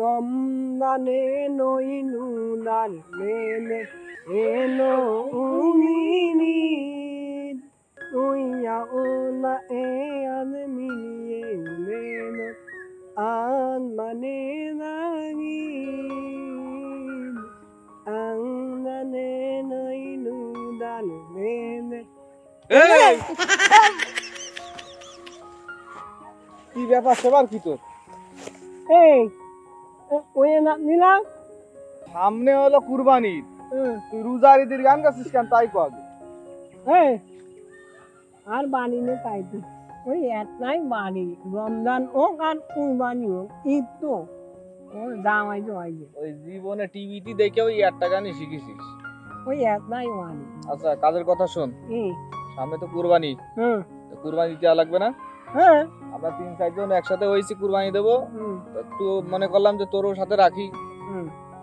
রমজানে নইনুনার মেনে এনো উমিনি তুইয়া ওলা এ আন মিনিয়ে মেনো আন মানে নাগি আংনে নইনুনার মেনে কি ব্যাপার সেবার কি তোর? এই ওই না নিলাম সামনে হলো কুরবানি, তুই রোজার ঈদের গান গাছিস কেন তাই কর। এই আর বাণী নে তাই তো ওই একটাই বাণী, রমজান হোক আর কুরবানি হোক, ঈদ তো ওর জামাই তো হয় ওই জীবনে টিভিতে দেখে ওই একটা গানই শিখেছিস। ওই একটাই বাণী। আচ্ছা কাজের কথা শোন, সামনে তো কুরবানি, কুরবানি দিতে লাগবে না? হ্যাঁ আমরা 3-4 জন একসাথে হয়েছি কুরবানি দেবো, তো মনে করলাম যে তোরও সাথে রাখি,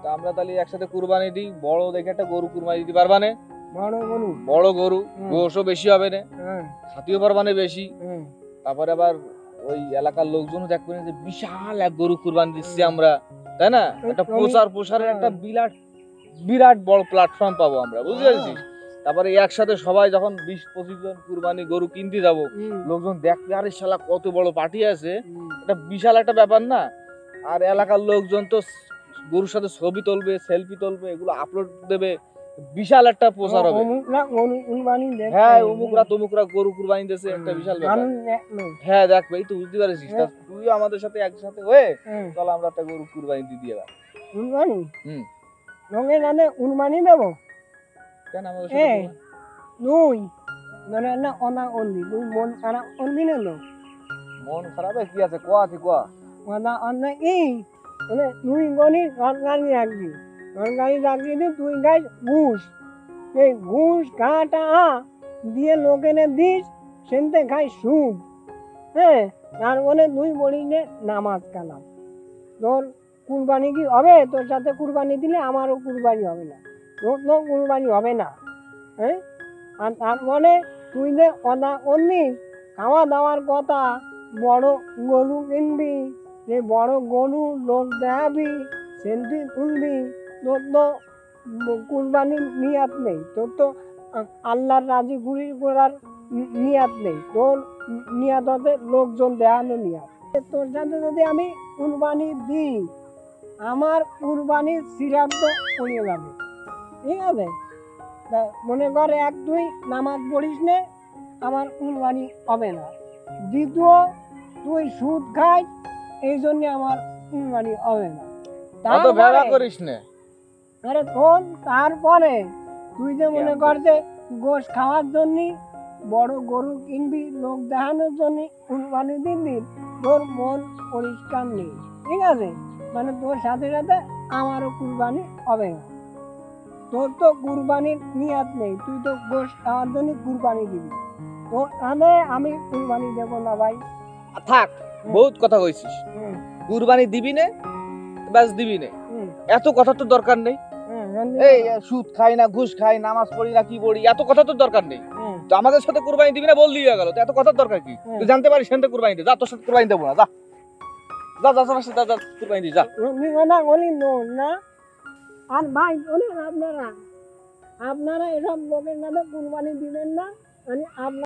তা আমরা তাহলে একসাথে কুরবানি দিই। বড় দেখে একটা গরু কুরবানি দিতে পারবা না? বড় গরু, গোশও বেশি হবে না, খাতিও পারবা না বেশি। তারপরে আবার ওই এলাকার লোকজন দেখবে যে বিশাল এক গরু কুরবানি দিচ্ছি আমরা, তাই না? একটা প্রসারের একটা বিরাট বড় প্ল্যাটফর্ম পাবো আমরা, বুঝতে পারছিস? তারপরে একসাথে সবাই যখন 20-25 জন কুরবানি গরু কিনতে যাবো, লোকজন দেখবে আরে শালা কত বড় পার্টি আছে, এটা বিশাল একটা ব্যাপার না? আর এলাকার লোকজন তো গরুর সাথে ছবি তুলবে, সেলফি তুলবে, এগুলো আপলোড দেবে, বিশাল একটা প্রচার হবে। হ্যাঁ অমুকরা তমুকরা গরু কুরবানি দিয়েছে, একটা বিশাল ব্যাপার। হ্যাঁ দেখ ভাই, তুই বুঝতে পারছিস, তুই আমাদের সাথে একসাথে হয়ে চল আমরা একটা গরু কুরবানি দিয়ে দিয়ে এবার কুরবানি। রঙে জানে কুরবানি দেবো কেন আমাদের সাথে? তুই মানে না অনা অনলি তুই মন খারাপ অনলি না লো, মন খারাপ কি আছে কোয়া আছে কোয়া অনা অনা এই মানে তুই গনি সরকারি রাখবি, সরকারি চাকরি দিয়ে তুই গাই ঘুষ, এই ঘুষ কাটা দিয়ে লোকেনে দিস, সেনতে খাই সুদ। হ্যাঁ তারপরে তুই বলিস নে নামাজ কালাম, তোর কুরবানি কি হবে? তোর সাথে কুরবানি দিলে আমারও কুরবানি হবে না, তোর তো কুরবানি হবে না। হ্যাঁ আর তারপরে তুই যে কথা করলি খাওয়া দাওয়ার কথা, বড় গরু কিনবি, যে বড় গরু লোক দেখাবি, সেলফি তুলবি, তোর তো কুরবানির নিয়াত নেই, তোর তো আল্লাহর রাজি খুশি করার নিয়াত নেই, তোর নিয়াত হতে লোকজন দেখানো নিয়াত। তোর সাথে যদি আমি কুরবানি দিই, আমার কুরবানির সিরাদ্দ পড়ে যাবে, ঠিক আছে? মনে কর 1-2 নামাজ পড়িস নে, আমার কুরবানি হবে না। দ্বিতীয় তুই সুদ খাই, এই জন্য আমার কুরবানি হবে না। আরে শোন, তারপরে তুই যে মনে কর যে গোশ খাওয়ার জন্য বড় গরু কিনবি, লোক দেখানোর জন্য কুরবানি দিবি, তোর মন পরিষ্কার নেই, ঠিক আছে? মানে তোর সাথে সাথে আমারও কুরবানি হবে না, তোর তো কুরবানির নিয়াত নেই, তুই তো গোশ খাওয়ার জন্য কুরবানি দিবি, তো তাহলে আমি কুরবানি দেব না ভাই। থাক, বহুত কথা কইছিস, কুরবানি দিবি না বাস দিবি না, এত কথা তো দরকার নেই। এই সুদ খাই না, ঘুষ খাই, নামাজ পড়ি না, কি পড়ি, এত কথা তো দরকার নেই। তো আমাদের সাথে কুরবানি দিবি না বললি হয়ে গেল, তো এত কথার দরকার কি? তুই জানতে পারিস সেখানে কুরবানি দে, যা তোর সাথে কুরবানি দেবো না, যা যা যা যা কুরবানি দি যা। না আর ভাই আপনারা এসব লোকের নামে কুরবানি দিবেন না, মানে আপনার